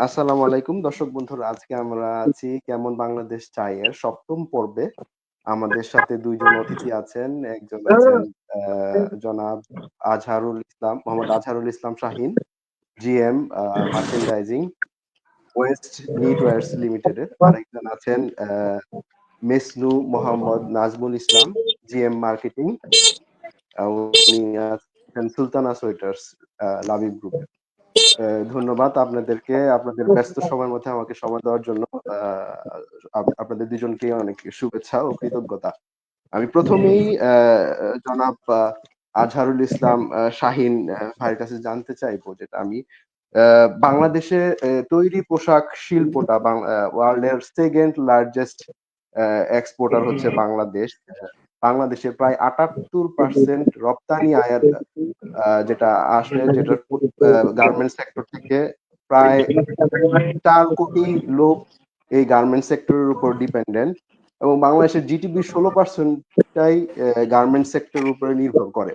আসসালামু আলাইকুম দর্শক বন্ধুরা, আজকে আমরা আছি কেমন বাংলাদেশ চাই এর সপ্তম পর্বে। আমাদের সাথে দুইজন অতিথি আছেন। একজন আছেন জনাব Mohammad Azharul Islam Shaheen, GM merchandising, West নিটওয়্যার্স লিমিটেডের। আরেকজন আছেন মেসনু মোহাম্মদ নাজমুল ইসলাম, জিএম মার্কেটিং। উনি আছেন সুলতানা সোয়েটার্স লাবিব গ্রুপের। ধন্যবাদ আপনাদেরকে আপনাদের ব্যস্ত সময়ের মধ্যে আমাকে সময় দেওয়ার জন্য। আপনাদের দুজনকে অনেক শুভেচ্ছা ও কৃতজ্ঞতা। আমি প্রথমেই জনাব আজহারুল ইসলাম শাহীন ভাইয়ের কাছে জানতে চাইবো, যেটা আমি বাংলাদেশে তৈরি পোশাক শিল্পটা ওয়ার্ল্ডের সেকেন্ড লার্জেস্ট এক্সপোর্টার হচ্ছে বাংলাদেশ। বাংলাদেশে প্রায় ৭৮% রপ্তানি আয়ের যেটা আসে, যেটা গার্মেন্টস সেক্টর থেকে। প্রায় ৪ কোটি লোক এই গার্মেন্টস সেক্টরের উপর ডিপেন্ডেন্ট, এবং বাংলাদেশের জিডিপি ১৬%টাই গার্মেন্টস সেক্টরের উপরে নির্ভর করে।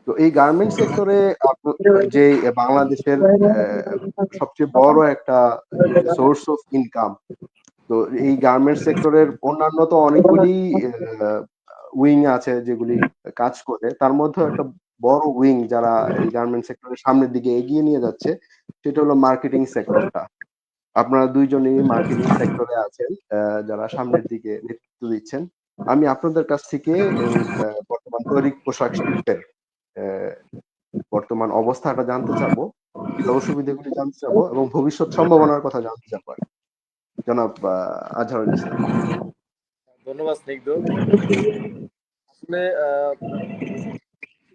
তো এই গার্মেন্টস সেক্টরে যে বাংলাদেশের সবচেয়ে বড় একটা সোর্স অফ ইনকাম। তো এই গার্মেন্টস সেক্টরের অন্যান্য তো অনেকগুলি উইং আছে যেগুলি কাজ করে, তার মধ্যে একটা বড় উইং যারা এই গার্মেন্টস সেক্টরের সামনের দিকে এগিয়ে নিয়ে যাচ্ছে, সেটা হলো মার্কেটিং সেক্টরটা। আপনারা দুইজনই মার্কেটিং সেক্টরে আছেন, যারা সামনের দিকে নেতৃত্ব দিচ্ছেন। আমি আপনাদের কাছ থেকে এই বর্তমান তৈরি পোশাক শিল্পের আহ, বর্তমান অবস্থাটা জানতে চাবো, সুবিধা অসুবিধাগুলি জানতে চাবো, এবং ভবিষ্যৎ সম্ভাবনার কথা জানতে চাবো আর কি। জনাব আজহারুল ইসলাম। ধন্যবাদ স্নিগ্ধ। আসলে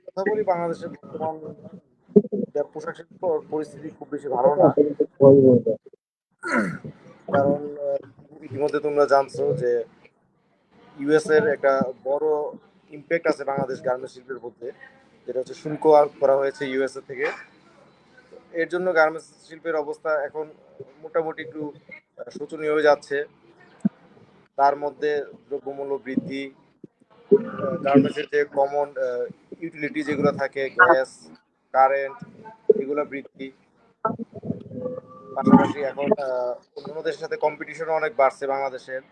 কথা বলি, বাংলাদেশের বর্তমান পোশাক শিল্প পরিস্থিতি খুব বেশি ভালো না। কারণ ইতিমধ্যে তোমরা জানছো যে ইউএস এর একটা বড় ইম্প্যাক্ট আছে বাংলাদেশ গার্মেন্টস শিল্পের মধ্যে, যেটা হচ্ছে শুল্ক আরোপ করা হয়েছে ইউএস এ থেকে। এর জন্য গার্মেন্টস শিল্পের অবস্থা এখন মোটামুটি একটু শোচনীয় হয়ে যাচ্ছে। তার মধ্যে দ্রব্যমূল্য বৃদ্ধি, গার্মেন্টসের যে কমন ইউটিলিটি যেগুলো থাকে, গ্যাস, কারেন্ট, এগুলো বৃদ্ধি। পাশাপাশি এখন অন্যান্য দেশের সাথে কম্পিটিশনও অনেক বাড়ছে বাংলাদেশের।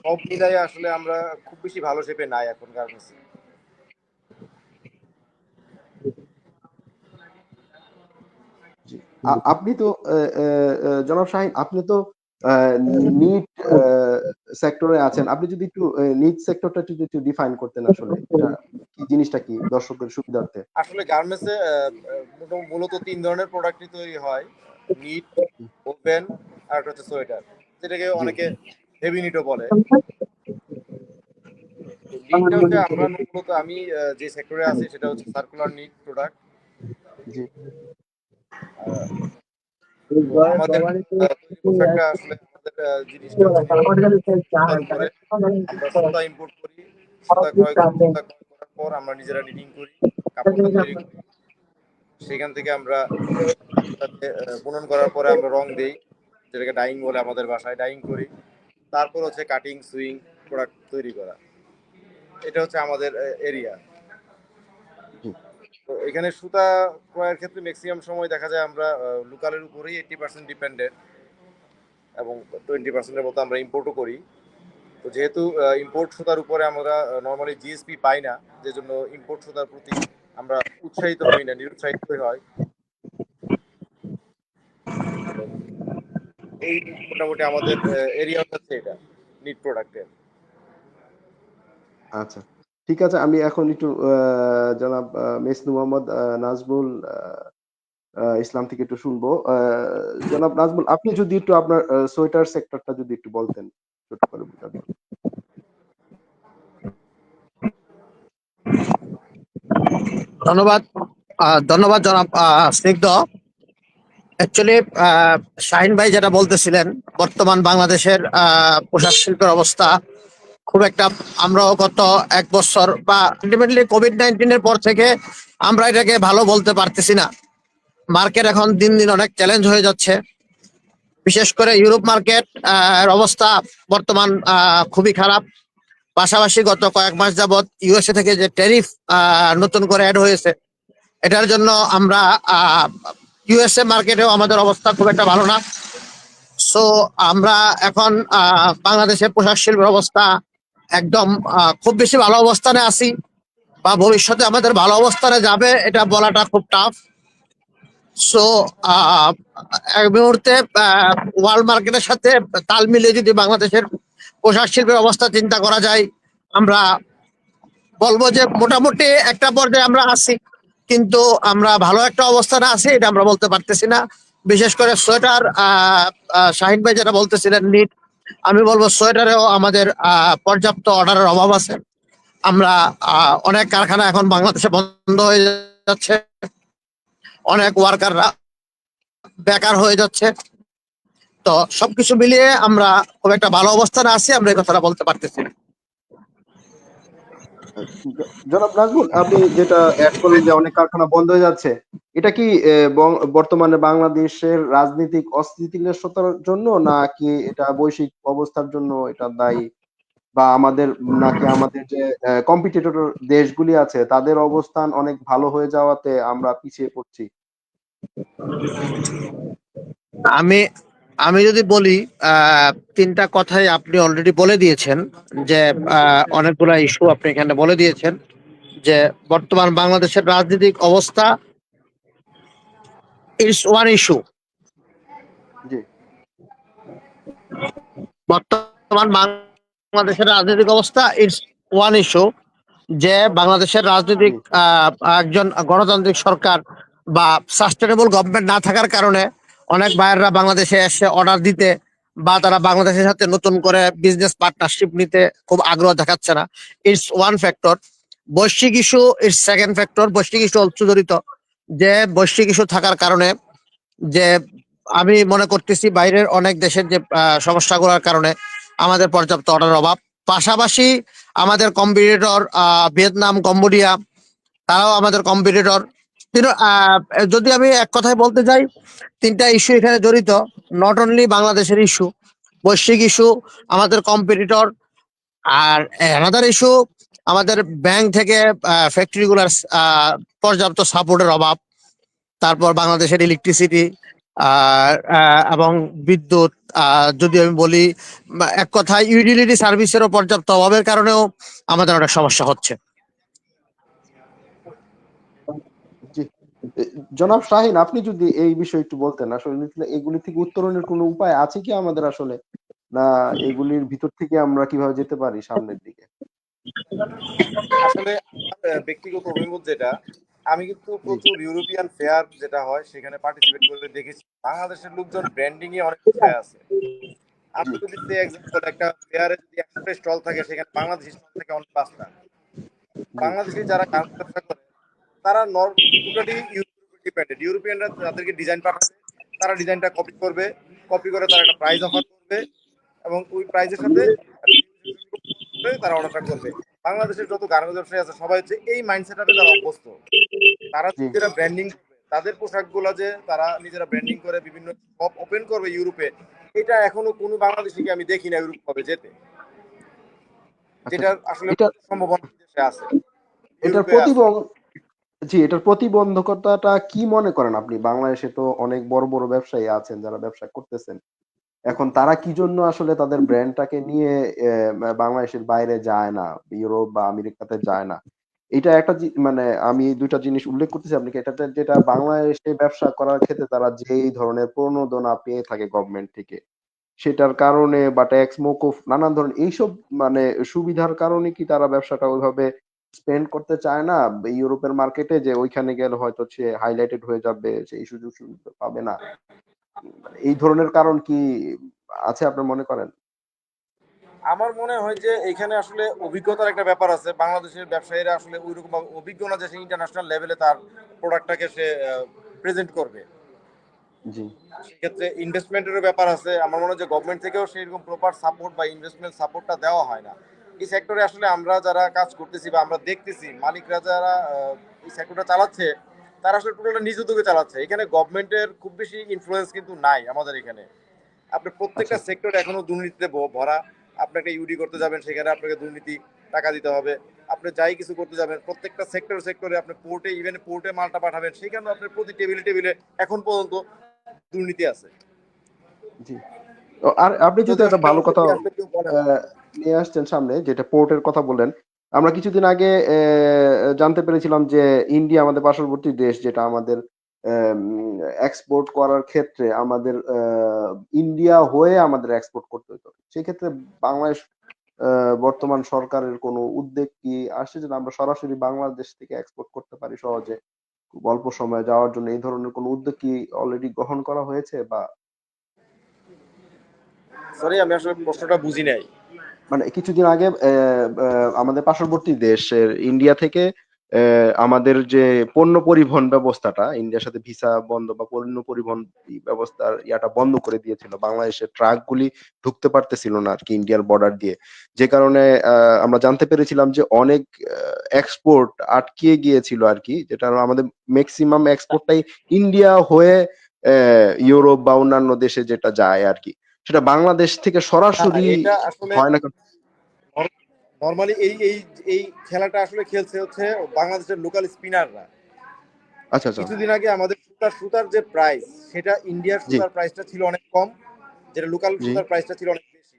সব মিলাই আসলে আমরা খুব বেশি ভালো শেপে নাই এখন গার্মেন্টসে। জি। আপনি তো জনাব শাহীন, আপনি তো নিট সেক্টরে আছেন। আপনি যদি একটু নিট সেক্টরটা যদি একটু ডিফাইন করতেন, আসলে এটা কি, জিনিসটা কি দর্শকের সুবিধার্থে। আসলে গার্মেন্টসে মূলত তিন ধরনের প্রোডাক্টই তৈরি হয়: নিট, ওপেন, আর একটা হচ্ছে সোয়েটার, যেটাকে জি অনেকে হেভি নিটও বলে। নিটটা হচ্ছে আমরা মূলত, আমি যে সেক্টরে আছি সেটা হচ্ছে সার্কুলার নিট প্রোডাক্ট। জি তো আমাদের তৈরি পোশাকটা আসলে আমাদের জিনিসটা হচ্ছে সুতার উপরে। আমরা সুতা ইম্পোর্ট করি, সুতা ক্রয় করার পর আমরা নিজেরা নিটিং করি, কাপড়টা তৈরি করি। সেখান থেকে আমরা কাপড়টাকে বুনন করার পরে আমরা রং দেই, যেটাকে ডাইং বলে আমাদের বাসায়, ডাইং করি। তারপর হচ্ছে কাটিং, সুইং, প্রোডাক্ট তৈরি করা। এটা হচ্ছে আমাদের এরিয়া। জি তো এখানে সুতা ক্রয়ের ক্ষেত্রে ম্যাক্সিমাম সময় দেখা যায় আমরা লোকালের উপরেই 80% ডিপেন্ডেন্ট, এবং 20%-এর মতো আমরা ইম্পোর্টও করি। তো যেহেতু ইম্পোর্ট সুতার উপরে আমরা নর্মালি জিএসপি পাই না, যে জন্য ইম্পোর্ট সুতার প্রতি আমরা উৎসাহিত হই না, নিরুৎসাহিত হয়। এই মোটামুটি আমাদের এরিয়া হচ্ছে এটা, নিট প্রোডাক্টের। আচ্ছা, ঠিক আছে। আমি এখন একটু জনাব মেসনু মোহাম্মদ নাজমুল ইসলাম থেকে একটু শুনবো। জনাব নাজমুল, আপনি যদি একটু আপনার সোয়েটার সেক্টরটা যদি একটু বলতেন ছোট করে বোঝার জন্য। ধন্যবাদ। ধন্যবাদ জনাব স্নিগ্ধ। অ্যাকচুয়ালি শাহিন ভাই যেটা বলতেছিলেন, বর্তমান বাংলাদেশের পোশাক শিল্পের অবস্থা খুব একটা, আমরাও গত 1 বছর বা আলটিমেটলি কোভিড-19 পর থেকে আমরা এটাকে ভালো বলতে পারতেছি না। মার্কেট এখন দিন দিন অনেক চ্যালেঞ্জ হয়ে যাচ্ছে। বিশেষ করে ইউরোপ মার্কেট এর অবস্থা বর্তমান খুবই খারাপ। পাশাপাশি গত কয়েক মাস যাবৎ ইউএসএ থেকে যে ট্যারিফ নতুন করে অ্যাড হয়েছে, এটার জন্য আমরা ইউএসএ মার্কেটেও আমাদের অবস্থা খুব একটা ভালো না। সো আমরা এখন বাংলাদেশের পোশাক শিল্পের অবস্থা একদম খুব বেশি ভালো অবস্থানে আছি, বা ভবিষ্যতে আমাদের ভালো অবস্থানে যাবে এটা বলাটা খুব টাফ। সো এক মুহূর্তে ওয়ার্ল্ড মার্কেটের সাথে তাল মিলিয়ে যদি বাংলাদেশের পোশাক শিল্পের অবস্থা চিন্তা করা যায়, আমরা বলবো যে মোটামুটি একটা পর্যায়ে আমরা আছি, কিন্তু আমরা ভালো একটা অবস্থানে আছি এটা আমরা বলতে পারতেছি না। বিশেষ করে সোয়েটার, শাহিন ভাই যেটা বলতেছিলেন নিট, আমি বলবো সোয়েটারেও আমাদের পর্যাপ্ত অর্ডারের অভাব আছে। আমরা অনেক কারখানা এখন বাংলাদেশে বন্ধ হয়ে যাচ্ছে, অনেক ওয়ার্কাররা বেকার হয়ে যাচ্ছে। তো সবকিছু মিলিয়ে আমরা খুব একটা ভালো অবস্থানে আছি, আমরা এই কথাটা বলতে পারতেছি না। জনাব নাজমুল, আপনি যেটা অ্যাড করলেন যে অনেক কারখানা বন্ধ হয়ে যাচ্ছে, এটা কি বর্তমানে বাংলাদেশের রাজনৈতিক অস্থিতিশীলতার জন্য, নাকি এটা বৈশ্বিক অবস্থার জন্য এটা দায়ী, বা নাকি আমাদের যে কম্পিটিটর দেশগুলি আছে তাদের অবস্থান অনেক ভালো হয়ে যাওয়াতে আমরা পিছিয়ে পড়ছি? আমি আমি যদি বলি, তিনটা কথাই আপনি অলরেডি বলে দিয়েছেন, যে অনেকগুলা ইস্যু আপনি এখানে বলে দিয়েছেন, যে বর্তমান বাংলাদেশের রাজনৈতিক অবস্থা ইটস ওয়ান ইস্যু। জি, বর্তমান বাংলাদেশের রাজনৈতিক অবস্থা ইটস ওয়ান ইস্যু, যে বাংলাদেশের জি, রাজনৈতিক একজন গণতান্ত্রিক সরকার বা সাস্টেনেবল গভর্নমেন্ট না থাকার কারণে অনেক বায়াররা বাংলাদেশে এসে অর্ডার দিতে বা তারা বাংলাদেশের সাথে নতুন করে বিজনেস পার্টনারশিপ নিতে খুব আগ্রহ দেখাচ্ছে না। It's one factor. বৈশ্বিক ইস্যু ইটস সেকেন্ড ফ্যাক্টর। বৈশ্বিক ইস্যু অংশ জড়িত, যে বৈশ্বিক ইস্যু থাকার কারণে, যে আমি মনে করতেছি বাইরের অনেক দেশের যে সমস্যাগুলোর কারণে আমাদের পর্যাপ্ত অর্ডার অভাব। পাশাপাশি আমাদের কম্পিটিটর ভিয়েতনাম, কম্বোডিয়া, তারাও আমাদের কম্পিটিটর। কিন্তু যদি আমি এক কথায় বলতে চাই, তিনটা ইস্যু এখানে জড়িত। নট অনলি বাংলাদেশের ইস্যু, বৈশ্বিক ইস্যু, আমাদের কম্পিটিটর, আর অ্যানাদার ইস্যু আমাদের ব্যাংক থেকে ফ্যাক্টরি গুলার পর্যাপ্ত সাপোর্টের অভাব। তারপর বাংলাদেশের ইলেকট্রিসিটি এবং বিদ্যুৎ, যদি আমি বলি এক কথায় ইউটিলিটি সার্ভিসেরও পর্যাপ্ত অভাবের কারণেও আমাদের অনেক সমস্যা হচ্ছে। জি। এ, জনাব শাহিন, আপনি যদি এই বিষয়ে একটু বলতেন, আসলে এগুলি থেকে উত্তরণের কোনো উপায় আছে কি আমাদের আসলে, না এগুলির ভিতর থেকে আমরা কিভাবে যেতে পারি সামনের দিকে? আসলে আমার ব্যক্তিগত অভিমত যেটা, আমি কিন্তু জি, প্রচুর ইউরোপিয়ান ফেয়ার যেটা হয় সেখানে পার্টিসিপেট করে দেখেছি। বাংলাদেশের লোকজন ব্র্যান্ডিং এ অনেক উৎসাহে আছে। জি, আপনি যদি সে এক্সাম্পল একটা ফেয়ারে যদি 100টা স্টল থাকে, সেখানে বাংলাদেশি স্টল থাকে অনেক 5টা। জি, বাংলাদেশি যারা গার্মেন্টস ব্যবসা করে তারা টোটালি ইউরোপে ডিপেন্ডেন্ট। ইউরোপিয়ানরা তাদেরকে ডিজাইন পাঠাবে, তারা ডিজাইনটা কপি করবে, কপি করে তারা একটা প্রাইস অফার করবে এবং ওই প্রাইজের সাথে তারা অর্ডারটা করবে। বাংলাদেশের যত গার্মেন্টস ব্যবসায়ী আছে সবাই হচ্ছে এই মাইন্ডসেটে তারা অভ্যস্ত। তারা জি। নিজেরা ব্র্যান্ডিং করবে, তাদের পোশাকগুলো যে তারা নিজেরা ব্র্যান্ডিং করে বিভিন্ন শপ ওপেন করবে ইউরোপে, এটা এখনো কোনো বাংলাদেশিকে আমি দেখি না ইউরোপ হবে যেতে, আচ্ছা, যেটা আসলে এটা সম্ভাবনা দেশে আছে, এটার ইউরোপে আছে। প্রতিবন্ধ জি, এটার প্রতিবন্ধকতাটা কি মনে করেন আপনি? বাংলাদেশে তো অনেক বড় বড় ব্যবসায়ী আছেন যারা ব্যবসা করতেছেন। এখন তারা কি জন্য আসলে তাদের ব্র্যান্ডটাকে নিয়ে বাংলাদেশের বাইরে যায় না, ইউরোপ বা আমেরিকাতে যায় না? এটা একটা মানে আমি ২ টা জিনিস উল্লেখ করতেছি আপনাকে। এটাতে যেটা, বাংলাদেশে ব্যবসা করার ক্ষেত্রে তারা যেই ধরনের প্রণোদনা পেয়ে থাকে গভর্নমেন্ট থেকে, সেটার কারণে বা ট্যাক্স মকুফ নানান ধরনের এইসব মানে সুবিধার কারণে কি তারা ব্যবসাটা ওইভাবে স্পেন্ড করতে চায় না ইউরোপের মার্কেটে, যে ওইখানে গেলে হয়তো সে হাইলাইটেড হয়ে যাবে, সেই সুযোগ সুবিধা পাবে না? মানে এই ধরনের কারণ কি আছে আপনার মনে করেন? আমার মনে হয় যে এখানে আসলে অভিজ্ঞতার একটা ব্যাপার আছে। বাংলাদেশের ব্যবসায়ীরা আসলে ওইরকম অভিজ্ঞ না যে সে ইন্টারন্যাশনাল লেভেলে তার প্রোডাক্টটাকে সে প্রেজেন্ট করবে। জি, সেক্ষেত্রে ইনভেস্টমেন্টেরও ব্যাপার আছে। আমার মনে হয় যে গভর্নমেন্ট থেকেও সেরকম প্রপার সাপোর্ট বা ইনভেস্টমেন্ট সাপোর্টটা দেওয়া হয় না। এই সেক্টরে আসলে আমরা যারা কাজ করতেছি বা আমরা দেখতেছি মালিকরা যারা এই সেক্টরটা চালাচ্ছে, তারা আসলে টোটালটা নিজ উদ্যোগে চালাচ্ছে। এখানে গভর্নমেন্টের খুব বেশি ইনফ্লুয়েন্স কিন্তু নাই আমাদের এখানে। আপনি আচ্ছা, প্রত্যেকটা সেক্টর এখনো দুর্নীতিতে ভরা। আপনি একটা ইউডি করতে যাবেন, সেখানে আপনাকে দুর্নীতি টাকা দিতে হবে। আপনি যাই কিছু করতে যাবেন, প্রত্যেকটা সেক্টরে আপনি পোর্টে, ইভেন পোর্টে মালটা পাঠাবেন, সেখানেও আপনার প্রতি টেবিলে এখন পর্যন্ত দুর্নীতি আছে। জি। আর আপনি যেহেতু যদিও একটা সেটা ভালো কথা ওপেনলি আসলে কেউ বলে না। নিয়ে আসছেন সামনে, যেটা পোর্টের কথা বললেন। আমরা কিছুদিন আগে জানতে পেরেছিলাম যে ইন্ডিয়া আমাদের পার্শ্ববর্তী দেশ, যেটা আমাদের এক্সপোর্ট করার ক্ষেত্রে আমাদের ইন্ডিয়া হয়ে আমাদের এক্সপোর্ট করতে হতো। সেক্ষেত্রে বাংলাদেশ বর্তমান সরকারের কোনো উদ্যোগ কি আসছে যে আমরা সরাসরি বাংলাদেশ থেকে এক্সপোর্ট করতে পারি সহজে, খুব অল্প সময়ে যাওয়ার জন্য? এই ধরনের কোনো উদ্যোগ কি অলরেডি গ্রহণ করা হয়েছে? বা সরি, আমি আসলে প্রশ্নটা বুঝি নাই। মানে কিছুদিন আগে আমাদের পার্শ্ববর্তী দেশের ইন্ডিয়া থেকে আমাদের যে পণ্য পরিবহন ব্যবস্থাটা, ইন্ডিয়ার সাথে ভিসা বন্ধ বা পণ্য পরিবহন ব্যবস্থার ইয়াটা বন্ধ করে দিয়েছিল। বাংলাদেশের ট্রাকগুলি ঢুকতে পারতেছিল না আরকি ইন্ডিয়ার বর্ডার দিয়ে। যে কারণে আমরা জানতে পেরেছিলাম যে অনেক এক্সপোর্ট আটকিয়ে গিয়েছিল আরকি। যেটা আমাদের মেক্সিমাম এক্সপোর্টটাই ইন্ডিয়া হয়ে ইউরোপ বা অন্যান্য দেশে যেটা যায় আরকি। সেটা বাংলাদেশ থেকে না, না, সরাসরি এটা আসলে হয় না। নরমালি এই এই এই খেলাটা আসলে খেলছে হচ্ছে বাংলাদেশের লোকাল স্পিনাররা। আচ্ছা, আচ্ছা। কিছুদিন আগে আমাদের সুতার যে প্রাইস, সেটা ইন্ডিয়ার জি, সুতার প্রাইসটা ছিল অনেক কম, যেটা লোকাল জি, সুতার প্রাইসটা ছিল অনেক বেশি।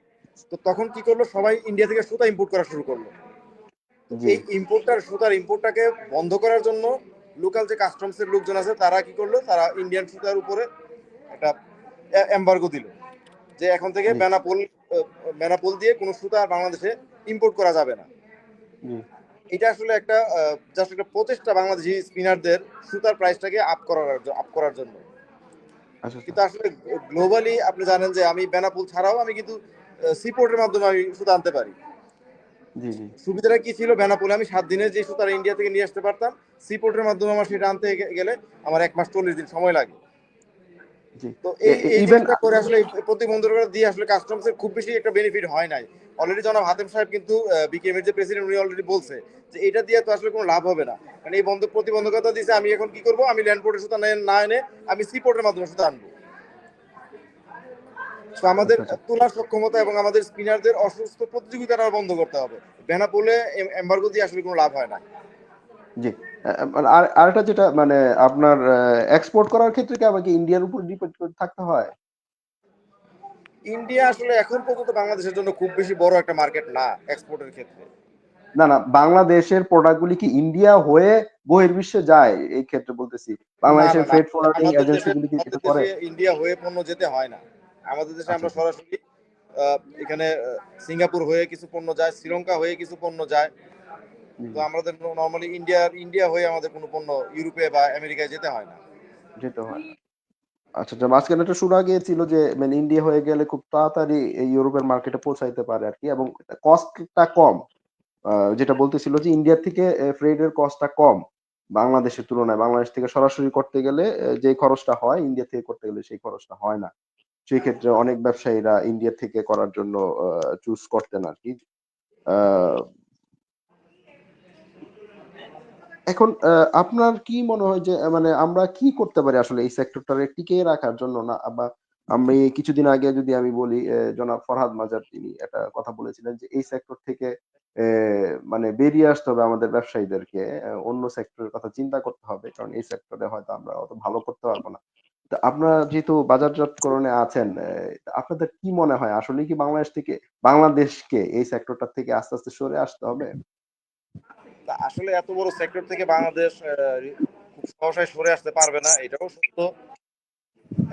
তো তখন কি করলো, সবাই ইন্ডিয়া থেকে সুতা ইম্পোর্ট করা শুরু করলো। তো জি, এই সুতার ইম্পোর্টটাকে বন্ধ করার জন্য লোকাল যে কাস্টমসের লোকজন আছে, তারা কি করলো, তারা ইন্ডিয়ান সুতার উপরে একটা এম্বার্গো দিল, যে এখন থেকে জি, বেনাপোল দিয়ে কোনো সুতা আর বাংলাদেশে ইম্পোর্ট করা যাবে না। জি। এটা আসলে একটা জাস্ট একটা প্রচেষ্টা বাংলাদেশি স্পিনারদের সুতার প্রাইসটাকে আপ করার জন্য। আচ্ছা, আচ্ছা। কিন্তু আসলে গ্লোবালি আপনি জানেন যে আমি বেনাপোল ছাড়াও আমি কিন্তু সিপোর্টের মাধ্যমে আমি সুতা আনতে পারি। জি, জি, সুবিধাটা কি ছিল, বেনাপোলে আমি 7 দিনে যে সুতারা ইন্ডিয়া থেকে নিয়ে আসতে পারতাম, সিপোর্টের মাধ্যমে আমার সেটা আনতে গেলে আমার 1 মাস 40 দিন সময় লাগে। জি। তো এই এই ইভেন জিনিসটা করে আসলে এই প্রতিবন্ধকতা দিয়ে আসলে কাস্টমসের খুব বেশি একটা বেনিফিট হয় নাই। অলরেডি জনাব হাতেম সাহেব কিন্তু বিকেএম এর যে প্রেসিডেন্ট, উনি অলরেডি বলছে যে এটা দিয়ে তো আসলে কোনো লাভ হবে না, কারণ এই প্রতিবন্ধকতা দিয়েছে। আমি এখন কি করব, আমি ল্যান্ড পোর্টের সুতা না এনে আমি সি পোর্টের মাধ্যমে সুতা আনবো। তো আমাদের আচ্ছা, আচ্ছা। তোলার সক্ষমতা এবং আমাদের স্পিনারদের অসুস্থ প্রতিযোগিতাটা বন্ধ করতে হবে। বেনাপোলে এম্বার্গো দিয়ে আসলে কোনো লাভ হয় না। জি। মানে আরেকটা যেটা মানে আপনার এক্সপোর্ট করার ক্ষেত্রে কি আমাকে ইন্ডিয়ার উপর ডিপেন্ড করে থাকতে হয়? ইন্ডিয়া আসলে এখন পর্যন্ত বাংলাদেশের জন্য খুব বেশি বড় একটা মার্কেট না এক্সপোর্টের ক্ষেত্রে। না, না, বাংলাদেশের প্রোডাক্ট গুলি কি ইন্ডিয়া হয়ে বহির্বিশ্বে যায়? এই ক্ষেত্রে বলতেছি। না, বাংলাদেশের না, না, ফ্রেট ফরওয়ার্ডিং এজেন্সি গুলি কি আমাদের এটা করে? দেশে ইন্ডিয়া হয়ে পণ্য যেতে হয় না। আমাদের দেশে আচ্ছা, আমরা আচ্ছা। সরাসরি এখানে সিঙ্গাপুর হয়ে কিছু পণ্য যায়, শ্রীলঙ্কা হয়ে কিছু পণ্য যায়। জি, তো জি। আমাদের নরমালি ইন্ডিয়া হয়ে আমাদের কোনো পণ্য ইউরোপে বা আমেরিকায় যেতে হয় না। যেতে হয় না। আচ্ছা, আচ্ছা। মাঝখানে একটা শোনা গিয়েছিল যে মানে ইন্ডিয়া হয়ে গেলে খুব তাড়াতাড়ি এই ইউরোপের মার্কেটে পৌঁছাইতে পারে আরকি, এবং কস্টটা কম। যেটা বলতেছিল যে ইন্ডিয়া থেকে ফ্রেট এর কস্টটা কম বাংলাদেশের তুলনায়। বাংলাদেশ থেকে সরাসরি করতে গেলে যে খরচটা হয়, ইন্ডিয়া থেকে করতে গেলে সেই খরচটা হয় না। সেই ক্ষেত্রে অনেক ব্যবসায়ীরা ইন্ডিয়া থেকে করার জন্য চুজ করতেন আরকি। আ এখন আপনার কি মনে হয় যে মানে আমরা কি করতে পারি আসলে এই সেক্টরটারে টিকিয়ে রাখার জন্য? না বা আমি কিছুদিন আগে যদি আমি বলি, জনাব ফরহাদ মাজার তিনি একটা কথা বলেছিলেন যে এই সেক্টর থেকে এ মানে বেরিয়ে আসতে হবে আমাদের ব্যবসায়ীদেরকে। অন্য সেক্টরের কথা চিন্তা করতে হবে। কারণ এই সেক্টরে হয়তো আমরা অত ভালো করতে পারব না। তো আপনারা যেহেতু বাজারজাতকরণে আছেন, আপনাদের কি মনে হয় আসলেই কি বাংলাদেশকে এই সেক্টরটা থেকে আস্তে, আস্তে সরে আসতে হবে? তা আসলে এত বড় সেক্টর থেকে বাংলাদেশ খুব সহসায় সরে আসতে পারবে না, এটাও সত্য।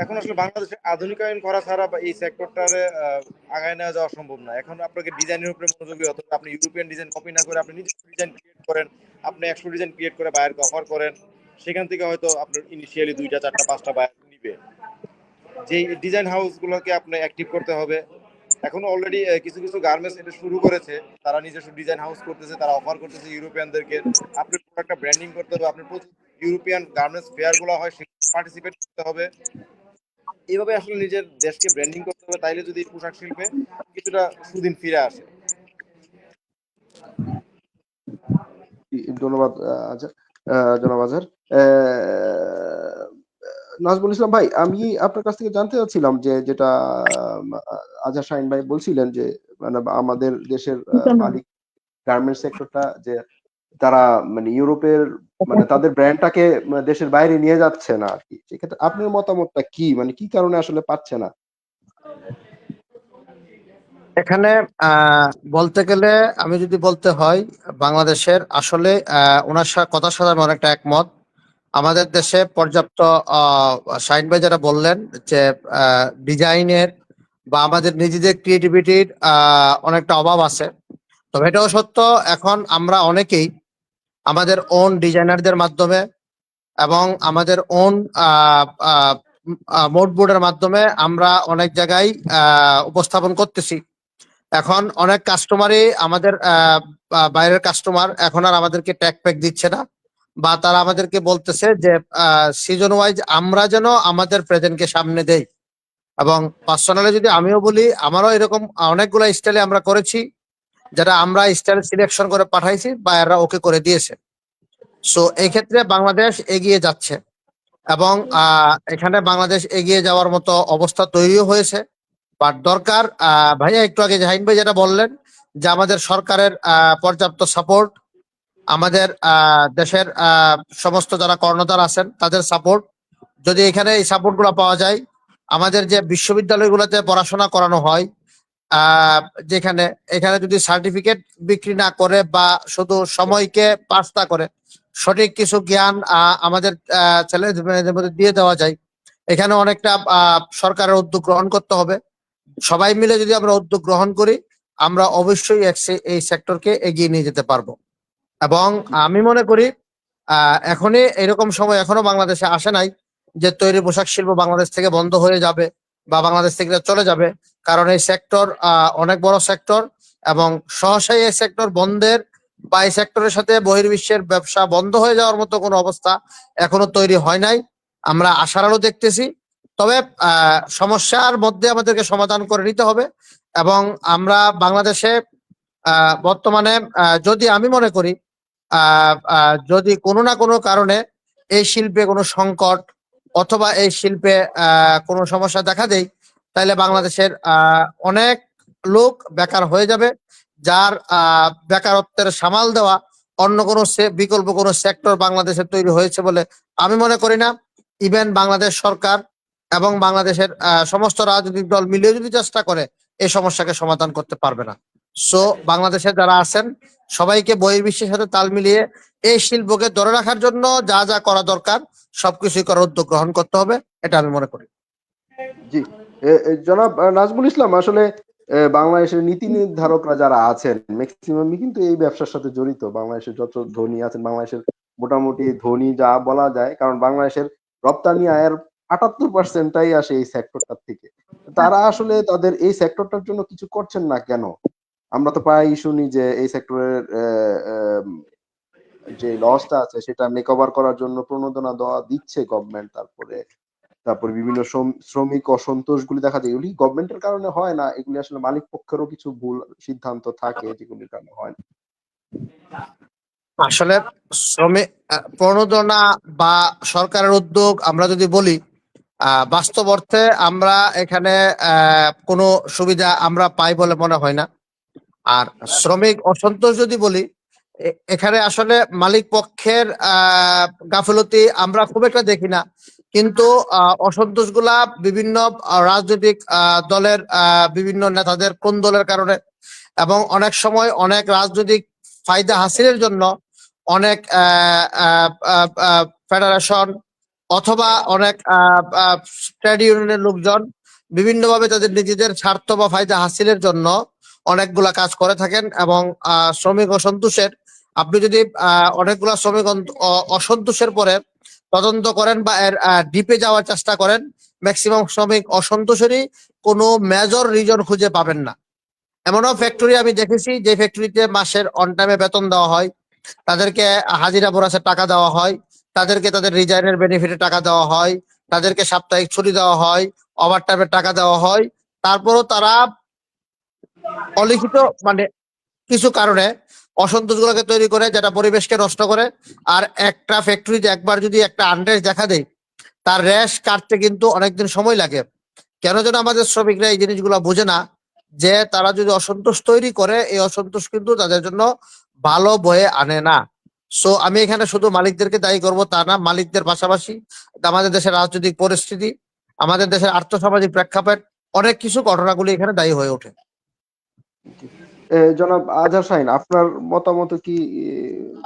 এখন আসলে বাংলাদেশে আধুনিকায়ন করা ছাড়া বা এই সেক্টরটারে আগায় নেওয়া যাওয়া সম্ভব না। এখন আপনাকে ডিজাইনের উপরে মনোযোগী হতে হবে। আপনি ইউরোপিয়ান ডিজাইন কপি না করে আপনি নিজস্ব ডিজাইন ক্রিয়েট করেন। আপনি 100 ডিজাইন ক্রিয়েট করে বায়ারকে অফার করেন। সেখান থেকে হয়তো আপনার ইনিশিয়ালি 2টা 4টা 5টা বায়ার নিবে। যেই ডিজাইন হাউসগুলোকে আপনি অ্যাক্টিভ করতে হবে। এখন অলরেডি কিছু কিছু গার্মেন্টস এটা শুরু করেছে। তারা নিজস্ব ডিজাইন হাউস করতেছে, তারা অফার করতেছে ইউরোপিয়ানদেরকে। আপনার প্রোডাক্টটা ব্র্যান্ডিং করতে হবে। আপনার প্রচুর ইউরোপিয়ান গার্মেন্টস ফেয়ার গুলো হয়, সেখানে পার্টিসিপেট করতে হবে। এইভাবে আসলে নিজের দেশকে ব্র্যান্ডিং করতে হবে, তাইলে যদি পোশাক শিল্পে কিছুটা সুদিন ফিরে আসে। জি, ধন্যবাদ জনাব আজহার। অ্যা নাজমুল ইসলাম ভাই, আমি আপনার কাছ থেকে জানতে চাচ্ছিলাম যে যেটা আজহার শাহীন ভাই বলছিলেন যে মানে আমাদের দেশের মালিক গার্মেন্টস সেক্টরটা যে তারা মানে ইউরোপের মানে তাদের ব্র্যান্ডটাকে দেশের বাইরে নিয়ে যাচ্ছে না আরকি। সেক্ষেত্রে আপনার মতামতটা কি? মানে কি কারণে আসলে পাচ্ছে না? এখানে বলতে গেলে আমি যদি বলতে হয় বাংলাদেশের আসলে ওনার কথার সাথে আমি অনেকটা একমত। আমাদের দেশে পর্যাপ্ত শাহিন ভাই যেটা বললেন যে ডিজাইনের বা আমাদের নিজেদের ক্রিয়েটিভিটির অনেকটা অভাব আছে। তবে এটাও সত্য, এখন আমরা অনেকেই আমাদের ওন ডিজাইনারদের মাধ্যমে এবং আমাদের ওন মোডবোর্ডের মাধ্যমে আমরা অনেক জায়গায় উপস্থাপন করতেছি। এখন অনেক কাস্টমারই আমাদের বাইরের কাস্টমার এখন আর আমাদেরকে ট্যাগ প্যাক দিচ্ছে না, বা তারা আমাদেরকে বলতেছে যে সিজন ওয়াইজ আমরা যেন আমাদের প্রেজেন্টকে সামনে দেই। এবং পার্সোনালি যদি আমিও বলি, আমারও এরকম অনেকগুলো স্টাইলে আমরা করেছি, যারা আমরা স্টাইল সিলেকশন করে পাঠাইছি বা এরা ওকে করে দিয়েছে। সো এই ক্ষেত্রে বাংলাদেশ এগিয়ে যাচ্ছে এবং এখানে বাংলাদেশ এগিয়ে যাওয়ার মতো অবস্থা তৈরিও হয়েছে। বাট দরকার ভাইয়া একটু আগে জাহিন ভাই যেটা বললেন যে আমাদের সরকারের পর্যাপ্ত সাপোর্ট, আমাদের দেশের সমস্ত যারা কর্ণধার আছেন তাদের সাপোর্ট, যদি এখানে এই সাপোর্ট গুলো পাওয়া যায়, আমাদের যে বিশ্ববিদ্যালয়গুলোতে পড়াশোনা করানো হয় আহ যেখানে এখানে যদি সার্টিফিকেট বিক্রি না করে বা শুধু সময়কে পাস না করে সঠিক কিছু জ্ঞান আমাদের ছেলেদের মধ্যে দিয়ে দেওয়া যায়, এখানে অনেকটা সরকারের উদ্যোগ গ্রহণ করতে হবে। সবাই মিলে যদি আমরা উদ্যোগ গ্রহণ করি, আমরা অবশ্যই এই সেক্টরকে এগিয়ে নিয়ে যেতে পারবো। এবং আমি মনে করি এখনই এরকম সময় এখনো বাংলাদেশে আসে নাই যে তৈরি পোশাক শিল্প বাংলাদেশ থেকে বন্ধ হয়ে যাবে বা বাংলাদেশ থেকে চলে যাবে। কারণ এই সেক্টর অনেক বড় সেক্টর এবং সহসাই এই সেক্টর বন্ধের বা এই সেক্টরের সাথে বহির্বিশ্বের ব্যবসা বন্ধ হয়ে যাওয়ার মতো কোনো অবস্থা এখনো তৈরি হয় নাই। আমরা আশার আলো দেখতেছি। তবে সমস্যার মধ্যে আমাদেরকে সমাধান করে নিতে হবে। এবং আমরা বাংলাদেশে বর্তমানে যদি আমি মনে করি যদি কোনো না কোনো কারণে এই শিল্পে কোনো সংকট অথবা এই শিল্পে কোনো সমস্যা দেখা দেয়, তাহলে বাংলাদেশের অনেক লোক বেকার হয়ে যাবে, যার বেকারত্বের সামাল দেওয়া অন্য কোনো বিকল্প কোনো সেক্টর বাংলাদেশে তৈরি হয়েছে বলে আমি মনে করি না। ইভেন বাংলাদেশ সরকার এবং বাংলাদেশের সমস্ত রাজনৈতিক দল মিলিয়ে যদি চেষ্টা করে এই সমস্যাকে সমাধান করতে পারবে না। সো বাংলাদেশে যারা আছেন সবাইকে বহির্বিশ্বের সাথে তাল মিলিয়ে এই শিল্পকে ধরে রাখার জন্য যা যা করা দরকার সবকিছুই করার উদ্যোগ গ্রহণ করতে হবে, এটা আমি মনে করি। জি, জনাব নাজমুল ইসলাম, আসলে বাংলাদেশের নীতি নির্ধারকরা যারা আছেন ম্যাক্সিমামই কিন্তু এই ব্যবসার সাথে জড়িত। বাংলাদেশের যত ধনী আছেন, বাংলাদেশের মোটামুটি ধনী যা বলা যায়, কারণ বাংলাদেশের রপ্তানি আয়ের ৭৮% আসে এই সেক্টরটার থেকে। তারা আসলে তাদের এই সেক্টরটার জন্য কিছু করছেন না কেন? আমরা তো প্রায়ই শুনি যে এই সেক্টরের যে লসটা আছে সেটা মেকওভার করার জন্য প্রণোদনা দেওয়া দিচ্ছে গভর্নমেন্ট। তারপরে বিভিন্ন শ্রমিক অসন্তোষগুলি দেখা যায়, এগুলি গভর্নমেন্টের কারণে হয় না, এগুলি আসলে মালিক পক্ষেরও কিছু ভুল সিদ্ধান্ত থাকে যেগুলির কারণে হয় না। আসলে শ্রমিক প্রণোদনা বা সরকারের উদ্যোগ আমরা যদি বলি, বাস্তব অর্থে আমরা এখানে কোনো সুবিধা আমরা পাই বলে মনে হয় না। আর শ্রমিক অসন্তোষ যদি বলি, এখানে আসলে মালিক পক্ষের গাফিলতি আমরা খুব একটা দেখি না, কিন্তু অসন্তোষ গুলা বিভিন্ন রাজনৈতিক দলের বিভিন্ন নেতাদের কোন দলের কারণে, এবং অনেক সময় অনেক রাজনৈতিক ফায়দা হাসিলের জন্য অনেক ফেডারেশন অথবা অনেক ট্রেড ইউনিয়নের লোকজন বিভিন্নভাবে তাদের নিজেদের স্বার্থ বা ফায়দা হাসিলের জন্য অনেকগুলা কাজ করে থাকেন। এবং শ্রমিক অসন্তোষের আপনি যদি অনেকগুলা শ্রমিক অসন্তোষের পরে তদন্ত করেন বা এর ডিপে যাওয়ার চেষ্টা করেন, ম্যাক্সিমাম শ্রমিক অসন্তোষেরই কোনো মেজর রিজন খুঁজে পাবেন না। এমনও ফ্যাক্টরি আমি দেখেছি যে ফ্যাক্টরিতে মাসের অন টাইমে বেতন দেওয়া হয়, তাদেরকে হাজিরা বোনাসের টাকা দেওয়া হয়, তাদেরকে তাদের রিজাইনের বেনিফিটে টাকা দেওয়া হয়, তাদেরকে সাপ্তাহিক ছুটি দেওয়া হয়, ওভার টাইমের টাকা দেওয়া হয়। তারপরও তারা অলিখিত মানে কিছু কারণে অসন্তোষ গুলোকে তৈরি করে, যেটা পরিবেশকে নষ্ট করে। আর একটা ফ্যাক্টরিতে একবার যদি একটা আনরেস্ট দেখা দেয়, তার রেশ কাটতে কিন্তু অনেকদিন সময় লাগে। কেন যেন আমাদের শ্রমিকরা এই জিনিসগুলো বোঝে না। যে তারা যদি অসন্তোষ তৈরি করে, এই অসন্তোষ কিন্তু তাদের জন্য ভালো বয়ে আনে না। সো আমি এখানে শুধু মালিকদেরকে দায়ী করব তা না, মালিকদের পাশাপাশি আমাদের দেশের রাজনৈতিক পরিস্থিতি, আমাদের দেশের আর্থসামাজিক প্রেক্ষাপট, অনেক কিছু ঘটনাগুলি এখানে দায়ী হয়ে ওঠে। জি। জনাব আজহার শাহীন, আপনার মতামত কি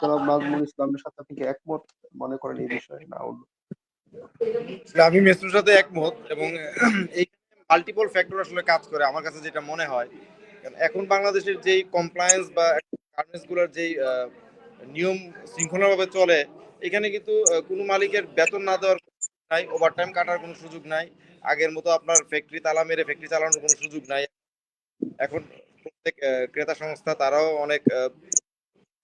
জনাব নাজমুল ইসলামের সাথে আপনি কি একমত মনে করেন এই বিষয়ে, না অন্য? আসলে আমি মেসরুর সাথে একমত, এবং এই মাল্টিপল ফ্যাক্টর আসলে কাজ করে আমার কাছে যেটা মনে হয়। কারণ এখন বাংলাদেশের যেই কমপ্লায়েন্স বা গার্মেন্টস গুলোর যেই নিয়ম শৃঙ্খলাভাবে চলে, এখানে কিন্তু কোনো মালিকের বেতন না দেওয়ার নাই, ওভারটাইম কাটার কোনো সুযোগ নাই, আগের মতো আপনার ফ্যাক্টরি তালা মেরে ফ্যাক্টরি চালানোর কোনো সুযোগ নাই। এখন প্রত্যেক ক্রেতা সংস্থা তারাও অনেক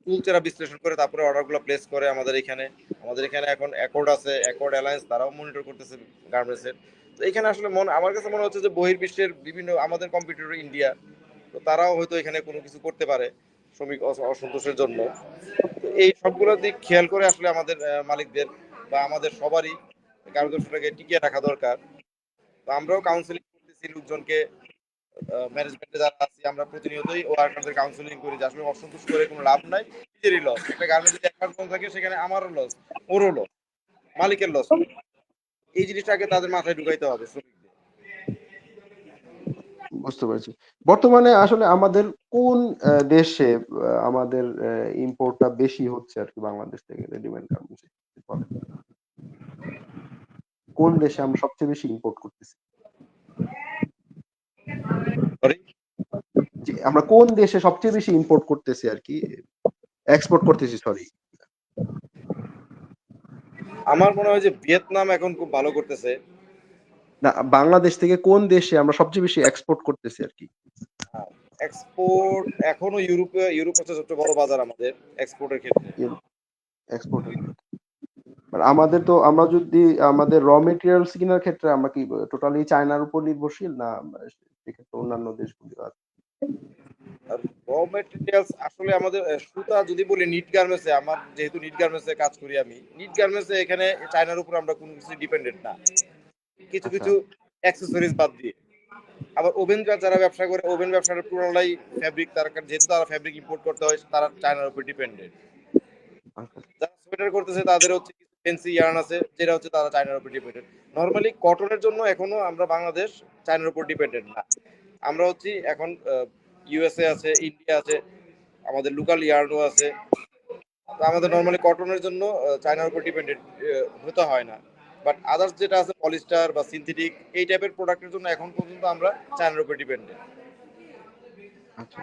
টুলসেরা বিশ্লেষণ করে তারপরে অর্ডারগুলো প্লেস করে আমাদের এখানে এখন অ্যাকর্ড আছে, অ্যাকর্ড অ্যালায়েন্স, তারাও মনিটর করতেছে গার্মেন্টসের। তো এখানে আসলে আমার কাছে মনে হচ্ছে যে বহির্বিশ্বের বিভিন্ন আমাদের কম্পিটিটর ইন্ডিয়া, তো তারাও হয়তো এখানে কোনো কিছু করতে পারে শ্রমিক অসন্তোষের জন্য। তো এই সবগুলো দিক খেয়াল করে আসলে আমাদের মালিকদের বা আমাদের সবারই কার্যদর্শটাকে টিকিয়ে রাখা দরকার। তো আমরাও কাউন্সিলিং করতেছি লোকজনকে, ম্যানেজমেন্টে যারা আছি আমরা প্রতিনিয়তই ওয়ার্কারদের কাউন্সিলিং করি যে আসলে অসন্তোষ করে কোনো লাভ নাই, নিজেরই লস। একটা গার্মেন্টে যদি একবার বন্ধ থাকে সেখানে আমারও লস, ওরও লস, মালিকের লস। এই জিনিসটাকে তাদের মাথায় ঢুকাইতে হবে শ্রমিকদের। বুঝতে পারছি। বর্তমানে আসলে আমাদের কোন দেশে আমাদের ইম্পোর্টটা বেশি হচ্ছে আর কি বাংলাদেশ থেকে রেডিমেড গার্মেন্টস বলেন? কোন দেশে আমরা সবচেয়ে বেশি ইম্পোর্ট করতেছি? সরি, যে আমরা কোন দেশে সবচেয়ে বেশি ইম্পোর্ট করতেছি আর কি, এক্সপোর্ট করতেছি, সরি। আমার মনে হয় যে ভিয়েতনাম এখন খুব ভালো করতেছে। না, বাংলাদেশ থেকে কোন দেশে আমরা সবচেয়ে বেশি এক্সপোর্ট করতেছি আর কি? এক্সপোর্ট এখনো ইউরোপ হচ্ছে সবচেয়ে বড় বাজার আমাদের এক্সপোর্টের ক্ষেত্রে। এক্সপোর্টের ক্ষেত্রে মানে আমাদের তো, আমরা যদি আমাদের র মেটেরিয়ালস কেনার ক্ষেত্রে আমরা কি টোটালি চায়নার উপর নির্ভরশীল, না সেক্ষেত্রে অন্যান্য দেশগুলি আছে? র মেটেরিয়ালস আসলে আমাদের সুতা যদি বলি নিট গার্মেন্টসে, আমার যেহেতু নিট গার্মেন্টসে কাজ করি, আমি নিট গার্মেন্টসে এখানে চায়নার উপর আমরা কোনো কিছু ডিপেন্ডেন্ট না, কিছু আচ্ছা, কিছু অ্যাক্সেসরিজ বাদ দিয়ে। আবার ওভেন যারা ব্যবসা করে, ওভেন ব্যবসার পুরোটাই ফ্যাব্রিক, তারা যেহেতু তারা ফ্যাব্রিক ইম্পোর্ট করতে হয়, তারা চায়নার উপর ডিপেন্ডেন্ট। আচ্ছা, যারা সোয়েটার করতেছে তাদের হচ্ছে কিছু ফ্যান্সি ইয়ার্ন আছে, যেটা হচ্ছে তারা চায়নার উপর ডিপেন্ডেন্ট। নর্মালি কটনের জন্য এখনো আমরা বাংলাদেশ চায়নার উপর ডিপেন্ডেন্ট না। আমরা হচ্ছি এখন ইউএসএ আছে, ইন্ডিয়া আছে, আমাদের লোকাল ইয়ার্নও আছে। তো আমাদের নর্মালি কটনের জন্য চায়নার উপর ডিপেন্ডেন্ট হতে হয় না। বাট আদার্স যেটা আছে পলিস্টার বা সিনথেটিক, এই টাইপের প্রোডাক্টের জন্য এখন পর্যন্ত আমরা চায়নার উপর ডিপেন্ডেন্ট। আচ্ছা।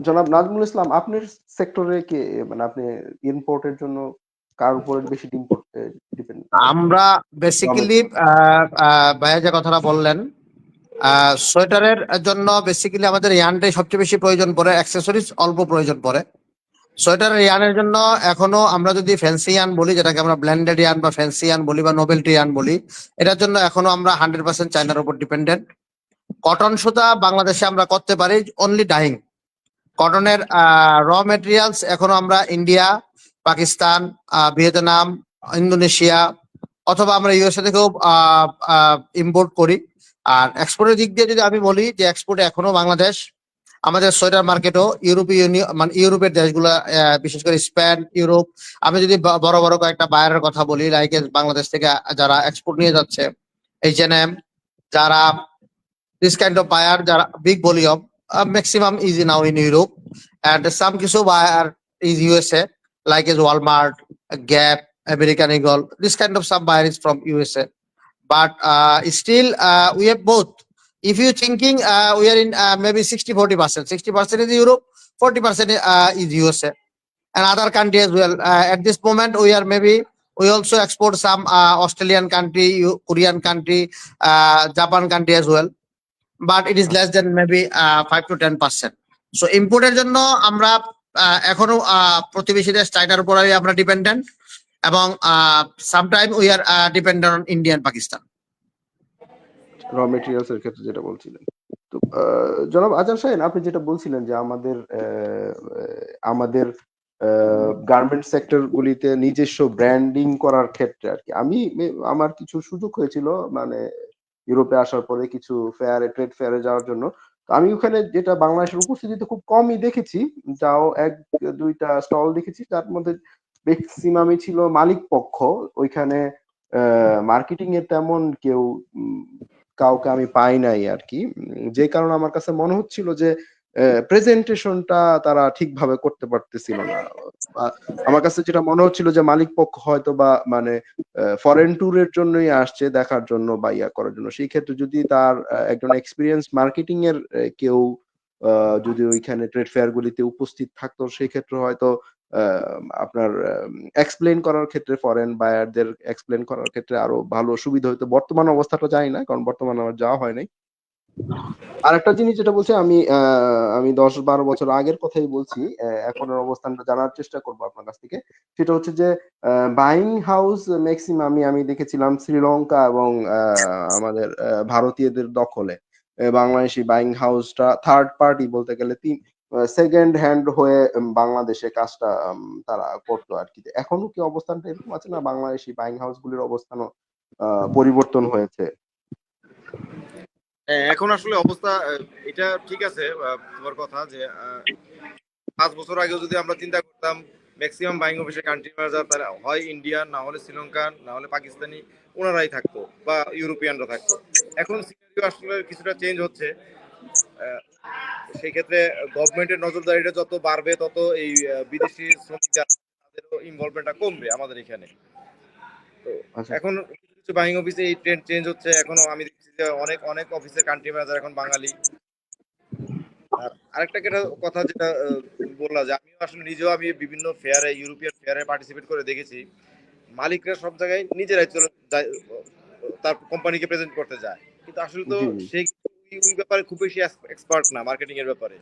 জনাব নাজমুল ইসলাম, আপনার সেক্টরে কে, মানে আপনি ইম্পোর্টের জন্য কার উপরে বেশি ইম্পোর্ট ডিপেন্ড করেন? আমরা বেসিক্যালি ভাইয়া যে কথাটা বললেন, সোয়েটারের জন্য বেসিক্যালি আমাদের ইয়ানটাই সবচেয়ে বেশি প্রয়োজন পড়ে, অ্যাক্সেসরিজ অল্প প্রয়োজন পড়ে। সোয়েটারের ইয়ানের জন্য এখনো আমরা যদি ফ্যান্সি ইয়ান বলি, যেটাকে আমরা ব্ল্যান্ডেড ইয়ান বা ফ্যান্সি ইয়ান বলি বা নোবেলটি ইয়ান বলি, এটার জন্য এখনো আমরা 100% চায়নার উপর ডিপেন্ডেন্ট। কটন সুতা বাংলাদেশে আমরা করতে পারি অনলি ডাইং। কটনের র মেটেরিয়ালস এখনো আমরা ইন্ডিয়া, পাকিস্তান, ভিয়েতনাম, ইন্দোনেশিয়া অথবা আমরা ইউএসএ থেকেও ইম্পোর্ট করি। আর এক্সপোর্টের দিক দিয়ে যদি আমি বলি যে এক্সপোর্টে এখনো বাংলাদেশ আমাদের সোয়েটার মার্কেটও ইউরোপীয় ইউনিয়ন, মানে ইউরোপের দেশগুলো, বিশেষ করে স্পেন, ইউরোপ। আমি যদি বড় বড় কয়েকটা বায়ারের কথা বলি, লাইক বাংলাদেশ থেকে যারা এক্সপোর্ট নিয়ে যাচ্ছে, H&M, যারা this kind of buyer, there are big volume, maximum is now in Europe, and some kiso buyer is USA, like as Walmart, Gap, American Eagle. This kind of some buyer is from USA, but still we have both. If you thinking we are in maybe 60-40%, 60% is Europe, 40% is USA, and other country as well. At this moment, we are maybe we also export some Australian country, Korean country, Japan country as well, but it is less than maybe 5 to 10%. So ইম্পোর্টের জন্য আমরা এখনো প্রতিবেশী দেশ চায়নার উপরে আমরা dependent, এবং sometime we are dependent on India and Pakistan. Raw materials এর ক্ষেত্রে যেটা বলছিলেন, তো জনাব আজহার শাহীন, আপনি যেটা বলছিলেন যে আমাদের গার্মেন্ট সেক্টর গুলিতে নিজস্ব ব্র্যান্ডিং করার ক্ষেত্রে আর কি, আমার কিছু সুযোগ হয়েছিল মানে ইউরোপে আসার পরে কিছু ট্রেড ফেয়ারে যাওয়ার জন্য। তো আমি ওখানে যেটা বাংলাদেশের উপস্থিতিতে খুব কমই দেখেছি, যাও ১-২ টা স্টল দেখেছি যার মধ্যে মেক্সিমামই ছিল মালিক পক্ষ। ওইখানে মার্কেটিং এর তেমন কেউ উম কাউকে আমি পাই নাই আরকি। যে কারণে আমার কাছে মনে হচ্ছিল যে প্রেজেন্টেশনটা তারা ঠিকভাবে করতে পারতেছিল না। বা আমার কাছে যেটা মনে হচ্ছিল যে মালিক পক্ষ হয়তোবা মানে ফরেন ট্যুর এর জন্যই আসছে দেখার জন্য বা ইয়া করার জন্য। সেই ক্ষেত্রে যদি তার একজন এক্সপেরিয়েন্সড মার্কেটিং এর কেউ আ যদি ওইখানে ট্রেড ফেয়ার গুলিতে উপস্থিত থাকতো সেক্ষেত্রে হয়তো আ আপনার এক্সপ্লেইন করার ক্ষেত্রে ফরেন বায়ারদের এক্সপ্লেইন করার ক্ষেত্রে আরো ভালো সুবিধা হইতো। বর্তমান অবস্থাটা জানি না। কারণ বর্তমানে আমার যাওয়া হয় নাই। আরেকটা জিনিস যেটা বলছি আমি ১০-১২ বছর আগের কথাই বলছি। এখনের অবস্থানটা জানার চেষ্টা করব আপনার কাছ থেকে। সেটা হচ্ছে যে বাইং হাউস মেক্সিমামই আমি দেখেছিলাম শ্রীলঙ্কা এবং আমাদের ভারতীয়দের দখলে। বাংলাদেশী বাইং হাউসটা থার্ড পার্টি বলতে গেলে সেকেন্ড হ্যান্ড হয়ে বাংলাদেশে কাজটা তারা করতো আরকি। এখনো কি অবস্থানটা এরকম আছে না বাংলাদেশী বাইং হাউস গুলির অবস্থানও আ পরিবর্তন হয়েছে? হ্যাঁ, এখন আসলে অবস্থা এটা ঠিক আছে তোমার কথা যে ৫ বছর আগেও যদি আমরা চিন্তা করতাম ম্যাক্সিমাম বাইং অফিসের কান্ট্রি ম্যানেজার তারা হয় ইন্ডিয়ান, না হলে শ্রীলঙ্কান, না হলে পাকিস্তানি, ওনারাই থাকতো বা ইউরোপিয়ানরা থাকতো। এখন সিনারিও আসলে কিছুটা চেঞ্জ হচ্ছে। আহ, সেই ক্ষেত্রে গভর্নমেন্টের নজরদারিটা যত বাড়বে তত এই বিদেশি শ্রমিক যারা তাদেরও ইনভলভমেন্টটা কমবে আমাদের এখানে। তো আচ্ছা। এখন কিছু কিছু বাইং অফিসে এই ট্রেন্ড চেঞ্জ হচ্ছে। এখনো আমি দেখছি যে অনেক অনেক অফিসের কান্ট্রি ম্যানেজার এখন বাঙালি। আর আরেকটা কথা যেটা বললা যে আমিও আসলে নিজেও আমি বিভিন্ন ফেয়ারে ইউরোপিয়ান ফেয়ারে পার্টিসিপেট করে দেখেছি। মালিকরা সব জায়গায় নিজেরাই চলে যায়, তার কোম্পানিকে প্রেজেন্ট করতে যায়, কিন্তু আসলে তো জি, জি, সে ওই ব্যাপারে খুব বেশি এক্সপার্ট না মার্কেটিং এর ব্যাপারে।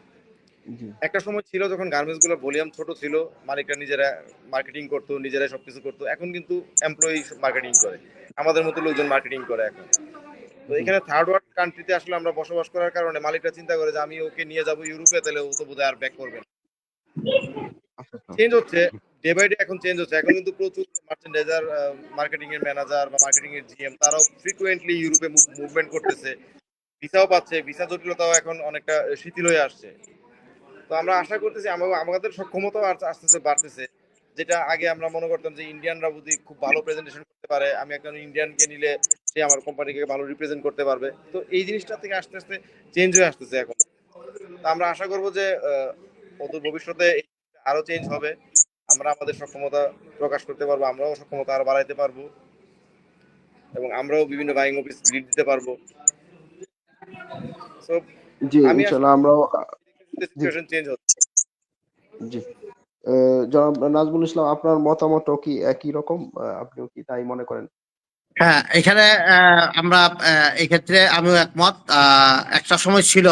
জি। একটা সময় ছিল যখন গার্মেন্টস গুলোর ভলিউম ছোট ছিল, মালিকরা নিজেরা মার্কেটিং করতো, নিজেরাই সবকিছু করতো। এখন কিন্তু এমপ্লয়ি মার্কেটিং করে, আমাদের মতো লোকজন মার্কেটিং করে এখন। তো জি। এখানে থার্ড ওয়ার্ল্ড কান্ট্রিতে আসলে আমরা বসবাস করার কারণে মালিকরা চিন্তা করে যে আমি ওকে নিয়ে যাবো ইউরোপে, তাহলে ও তো বোধহয় আর ব্যাক করবে না। আচ্ছা, আচ্ছা। চেঞ্জ হচ্ছে, ডে বাই ডে এখন চেঞ্জ হচ্ছে। এখন কিন্তু প্রচুর মার্চেন্ডাইজার, মার্কেটিং এর ম্যানেজার বা মার্কেটিং এর জিএম তারাও ফ্রিকুয়েন্টলি ইউরোপে মুভমেন্ট করতেছে, ভিসাও পাচ্ছে, ভিসা জটিলতাও এখন অনেকটা শিথিল হয়ে আসছে। তো আমরা আশা করতেছি আমাদের সক্ষমতাও আস্তে আস্তে বাড়তেছে। যেটা আগে আমরা মনে করতাম যে ইন্ডিয়ানরা যদি খুব ভালো প্রেজেন্টেশন করতে পারে, আমি একজন ইন্ডিয়ানকে নিলে সে আমার কোম্পানিকে ভালো রিপ্রেজেন্ট করতে পারবে। তো এই জিনিসটা থেকে আস্তে আস্তে চেঞ্জ হয়ে আসতেছে এখন। তো আমরা আশা করব যে অদূর ভবিষ্যতে এই আরো চেঞ্জ হবে, আমরা আমাদের সক্ষমতা প্রকাশ করতে পারবো, আমরাও সক্ষমতা আরো বাড়াইতে পারবো, এবং আমরাও বিভিন্ন বাইং অফিস লিড দিতে পারবো। সো জি, আমি আসলে ইনশাআল্লাহ আমরাও জি, সিচুয়েশন চেঞ্জ হচ্ছে। জি। জনাব নাজমুল ইসলাম আপনার মতামতও কি একই রকম? আপনিও কি তাই মনে করেন? হ্যাঁ, এখানে আমরা এই ক্ষেত্রে আমিও একমত। একটা সময় ছিল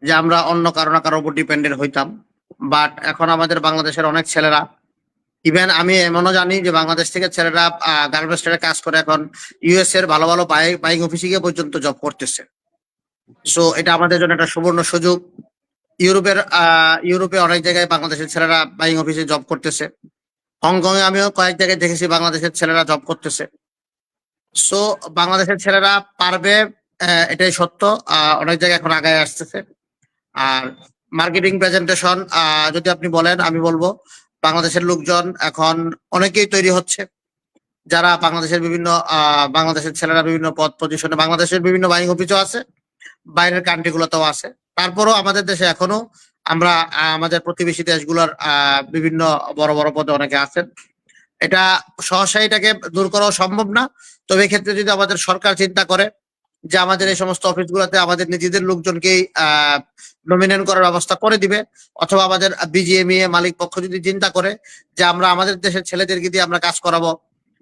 যে আমরা অন্য কারো না কারো উপর ডিপেন্ডেন্ট হইতাম। বাট এখন আমাদের বাংলাদেশের অনেক ছেলেরা, ইভেন আমি এমনও জানি যে বাংলাদেশ থেকে ছেলেরা গার্মেন্টস ট্রেডে কাজ করে এখন ইউএস এর ভালো ভালো বাইং অফিসে গিয়ে পর্যন্ত জব করতেছে। সো এটা আমাদের জন্য একটা সুবর্ণ সুযোগ। ইউরোপে অনেক জায়গায় বাংলাদেশের ছেলেরা বাইং অফিসে জব করতেছে। হংকং এ আমিও কয়েক জায়গায় দেখেছি বাংলাদেশের ছেলেরা জব করতেছে। সো বাংলাদেশের ছেলেরা পারবে, এটাই সত্য। অনেক জায়গায় এখন আগায় আসতেছে। আর মার্কেটিং প্রেজেন্টেশন যদি আপনি বলেন, আমি বলবো বাংলাদেশের লোকজন এখন অনেকেই তৈরি হচ্ছে, যারা বাংলাদেশের ছেলেরা বিভিন্ন পদ পজিশনে বাংলাদেশের বিভিন্ন বাইং অফিসও আছে, বাইরের কান্ট্রি গুলোতেও আছে। তারপরেও আমাদের দেশে এখনো আমরা আমাদের প্রতিবেশী দেশগুলোর বিভিন্ন বড় বড় পদে অনেকে আছেন। এটা সহসা এটাকে দূর করাও সম্ভব না। তবে এক্ষেত্রে যদি আমাদের সরকার চিন্তা করে যে আমাদের এই সমস্ত অফিসগুলোতে আমাদের নিজেদের লোকজনকেই নমিনেট করার ব্যবস্থা করে দিবে, অথবা আমাদের বিজিএমইএ মালিক পক্ষ যদি চিন্তা করে যে আমরা আমাদের দেশের ছেলেদেরকে দিয়ে আমরা কাজ করাবো,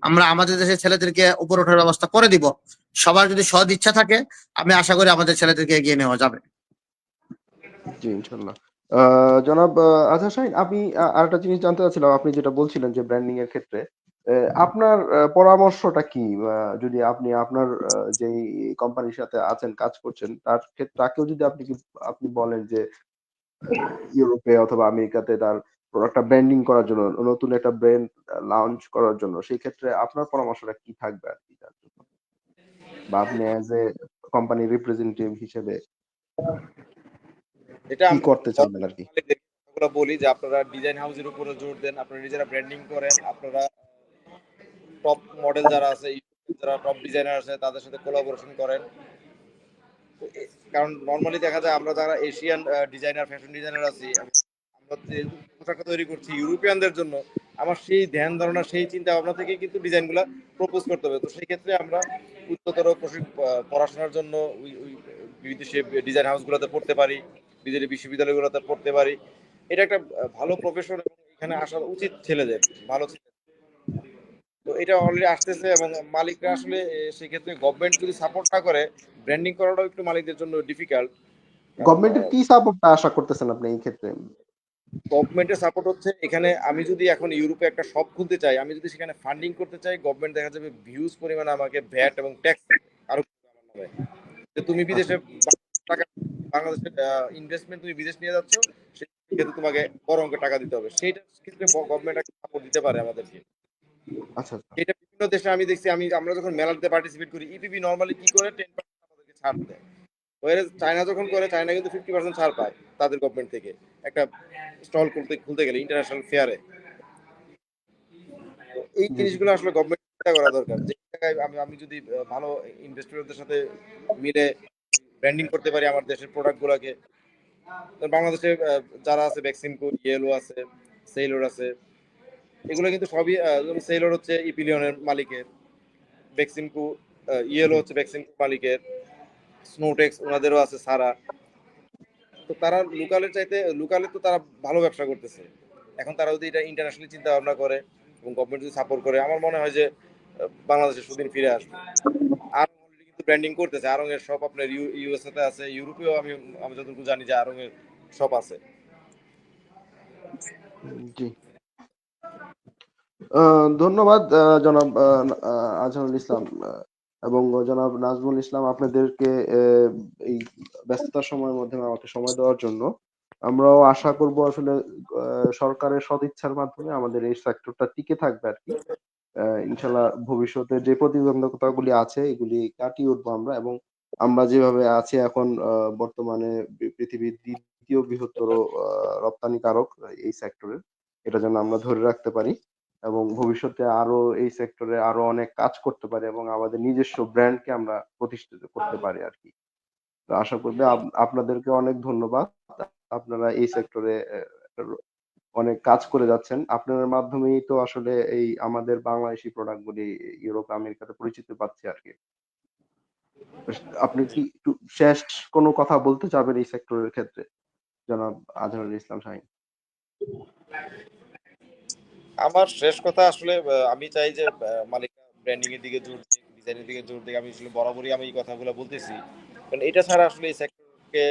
আমরা আমাদের দেশের ছেলেদেরকে উপর ওঠার ব্যবস্থা করে দিব, সবার যদি সদ ইচ্ছা থাকে, আমি আশা করি আমাদের ছেলেদেরকে এগিয়ে নেওয়া যাবে। জি, ইনশাআল্লাহ। জনাব আজহার শাহীন আমি আরেকটা জিনিস জানতে চাচ্ছিলাম আপনি যেটা বলছিলেন যে ব্র্যান্ডিং এর ক্ষেত্রে আপনার পরামর্শটা কি? যদি আপনি আপনার যেই কোম্পানির সাথে আছেন, কাজ করছেন তাকেও যদি আপনি বলেন যে ইউরোপে অথবা আমেরিকাতে তার প্রোডাক্টটা ব্র্যান্ডিং করার জন্য, নতুন একটা ব্র্যান্ড লঞ্চ করার জন্য, সেই ক্ষেত্রে আপনার পরামর্শটা কি থাকবে আরকি তার জন্য? বা আপনি অ্যাজ এ কোম্পানি রিপ্রেজেন্টেটিভ হিসেবে এটা কি আমরা করতে চাবেন আর কি? মালিকদের কথাগুলো বলি যে আপনারা ডিজাইন হাউসের উপরে জোর দেন, আপনারা নিজেরা ব্র্যান্ডিং করেন, আপনারা টপ মডেল যারা আছে, যারা টপ ডিজাইনার আছে তাদের সাথে কোলাবোরেশন করেন। কারণ নর্মালি দেখা যায় আমরা যারা এশিয়ান ডিজাইনার, ফ্যাশন ডিজাইনার আছি, আমরা যে পোশাকটা তৈরি করছি ইউরোপিয়ানদের জন্য, আমার সেই ধ্যান ধারণা, সেই চিন্তা ভাবনা থেকে কিন্তু ডিজাইনগুলো প্রপোজ করতে হবে। তো সেই ক্ষেত্রে আমরা উচ্চতর পড়াশোনার জন্য ওই বিদেশে ডিজাইন হাউসগুলোতে পড়তে পারি, বিদেশি বিশ্ববিদ্যালয়গুলোতে পড়তে পারি। এটা একটা ভালো প্রফেশন এবং এখানে আসা উচিত ছেলেদের, ভালো ছেলে। তো এটা অলরেডি আসতেছে এবং মালিকরা আসলে সেক্ষেত্রে গভর্নমেন্ট যদি সাপোর্ট না করে, ব্র্যান্ডিং করাটাও একটু মালিকদের জন্য ডিফিকাল্ট। কারণ গভর্নমেন্টের কি সাপোর্টটা আশা করতেছেন আপনি এই ক্ষেত্রে? গভর্নমেন্টের সাপোর্ট হচ্ছে এখানে, আমি যদি এখন ইউরোপে একটা শপ খুলতে চাই, আমি যদি সেখানে ফান্ডিং করতে চাই, গভর্নমেন্ট দেখা যাবে ভিউজ পরিমাণে আমাকে ভ্যাট এবং ট্যাক্স আরো আমার নামে। যে তুমি আচ্ছা, বিদেশে টাকা, বাংলাদেশের ইনভেস্টমেন্ট তুমি বিদেশ নিয়ে যাচ্ছ, সেক্ষেত্রে তোমাকে বড় অঙ্কের টাকা দিতে হবে। সেইটার ক্ষেত্রে গভর্নমেন্ট একটা সাপোর্ট দিতে পারে আমাদেরকে। আচ্ছা, আচ্ছা। এটা বিভিন্ন দেশে আমি দেখছি, আমরা যখন মেলাতে পার্টিসিপেট করি, ইপিবি নর্মালি কি করে 10% আমাদেরকে ছাড় দেয়। ওয়ারেজ চায়না যখন করে, চায়না কিন্তু 50% ছাড় পায় তাদের গভর্নমেন্ট থেকে একটা স্টল খুলতে গেলে ইন্টারন্যাশনাল ফেয়ারে। এই জি, জি। জিনিসগুলো আসলে গভর্নমেন্ট চিন্তা করা দরকার, যে জায়গায় আমি যদি ভালো ইনভেস্টরদের সাথে মিলে ব্র্যান্ডিং করতে পারি আমার দেশের প্রোডাক্টগুলোকে। বাংলাদেশে যারা আছে, ভ্যাকসিনকো, ইয়েলো আছে, সেইলর আছে, এগুলো কিন্তু সবই যেমন সেইলর হচ্ছে ইপিলিয়নের মালিকের, ভ্যাকসিনকো, ইয়েলো জি। হচ্ছে ভ্যাকসিনকো মালিকের, স্নোটেক্স ওনাদেরও আছে সারা। তো তারা লোকালের চাইতে, লোকালে তো তারা ভালো ব্যবসা করতেছে। এখন তারা যদি এটা ইন্টারন্যাশনালি চিন্তা ভাবনা করে এবং গভর্নমেন্ট যদি সাপোর্ট করে, আমার মনে হয় যে বাংলাদেশে সুদিন ফিরে আসবে। আর অলরেডি কিন্তু ব্র্যান্ডিং করতেছে, আড়ং এর শপ আপনার ইউএসএ তে আছে, ইউরোপেও আমি আমি যতটুকু জানি যে আড়ং এর শপ আছে। জি। ধন্যবাদ জনাব আজহারুল ইসলাম এবং জনাব নাজমুল ইসলাম, আপনাদেরকে এই ব্যস্ততার সময়ের মধ্যে আমাকে সময় দেওয়ার জন্য। আমরাও আশা করব আসলে সরকারের সদিচ্ছার মাধ্যমে আমাদের এই সেক্টরটা টিকে থাকবে আর কি। ইনশাল্লাহ ভবিষ্যতে যে প্রতিবন্ধকতাগুলি আছে এগুলি কাটিয়ে উঠবো আমরা, এবং আমরা যেভাবে আছি এখন বর্তমানে পৃথিবীর দ্বিতীয় বৃহত্তর রপ্তানিকারক এই সেক্টরের, এটা যেন আমরা ধরে রাখতে পারি এবং ভবিষ্যতে আরো এই সেক্টরে আরো অনেক কাজ করতে পারি এবং আমাদের নিজস্ব ব্র্যান্ডকে আমরা প্রতিষ্ঠিত করতে পারি আর কি। তো আশা করবে আপনাদেরকে অনেক ধন্যবাদ। আপনারা এই সেক্টরে অনেক কাজ করে যাচ্ছেন। আপনার মাধ্যমেই তো আসলে এই আমাদের বাংলাদেশি প্রোডাক্ট গুলি ইউরোপ আমেরিকাতে পরিচিতি পাচ্ছে আর কি। আপনি জি, কি একটু শেষ কোনো কথা বলতে চাবেন এই সেক্টরের ক্ষেত্রে, জনাব আজহারুল ইসলাম শাহীন? আমার শেষ কথা আসলে আমি চাই যে মালিকরা ব্র্যান্ডিং এর দিকে জোর দিক, ডিজাইনের দিকে জোর দিক। আমি আসলে বরাবরই আমি এই কথাগুলো বলতেছি, কারণ এটা ছাড়া আসলে এই সেক্টরকে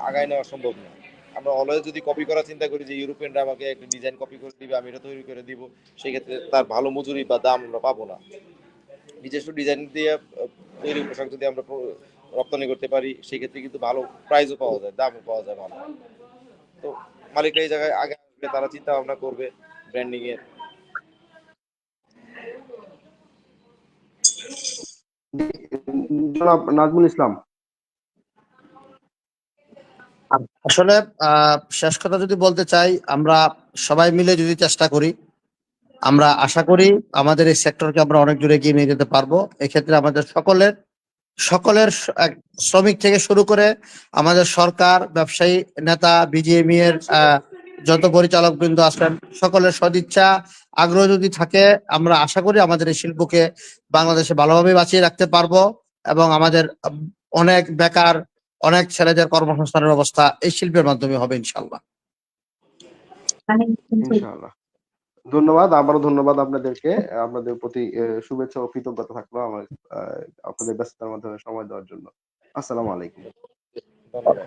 আগায় নেওয়া সম্ভব না। আমরা অলওয়েজ যদি কপি করার চিন্তা করি যে ইউরোপিয়ানরা আমাকে একটা ডিজাইন কপি করে দিবে, আমি এটা তৈরি করে দিব, সেক্ষেত্রে তার ভালো মজুরি বা দাম আমরা পাবো না। নিজস্ব ডিজাইন দিয়ে তৈরি পোশাক যদি আমরা রপ্তানি করতে পারি, সেক্ষেত্রে কিন্তু ভালো প্রাইসও পাওয়া যায়, দামও পাওয়া যায় ভালো। তো মালিকরা এই জায়গায় আগে আসবে, তারা চিন্তা ভাবনা করবে ব্র্যান্ডিং এর। জনাব নাজমুল ইসলাম। আসলে শেষ কথা যদি বলতে চাই, আমরা সবাই মিলে যদি চেষ্টা করি, আমরা আশা করি আমাদের এই সেক্টরকে আমরা অনেক দূরে এগিয়ে নিয়ে যেতে পারবো। এক্ষেত্রে আমাদের সকলের সকলের শ্রমিক থেকে শুরু করে আমাদের সরকার, ব্যবসায়ী নেতা, বিজিএমই এর যত পরিচালক বৃন্দ আছেন, সকলের সদিচ্ছা, আগ্রহ যদি থাকে, আমরা আশা করি আমাদের এই শিল্পকে বাংলাদেশে ভালোভাবে বাঁচিয়ে রাখতে পারবো এবং আমাদের অনেক বেকার, অনেক ছেলেদের কর্মসংস্থানের ব্যবস্থা এই শিল্পের মাধ্যমে হবে ইনশাল্লাহ। ইনশাআল্লাহ। ধন্যবাদ, আবারও ধন্যবাদ আপনাদেরকে। আপনাদের প্রতি শুভেচ্ছা ও কৃতজ্ঞতা থাকলো আমার আপনাদের ব্যস্ততার মাধ্যমে সময় দেওয়ার জন্য। আসসালামু আলাইকুম। ধন্যবাদ।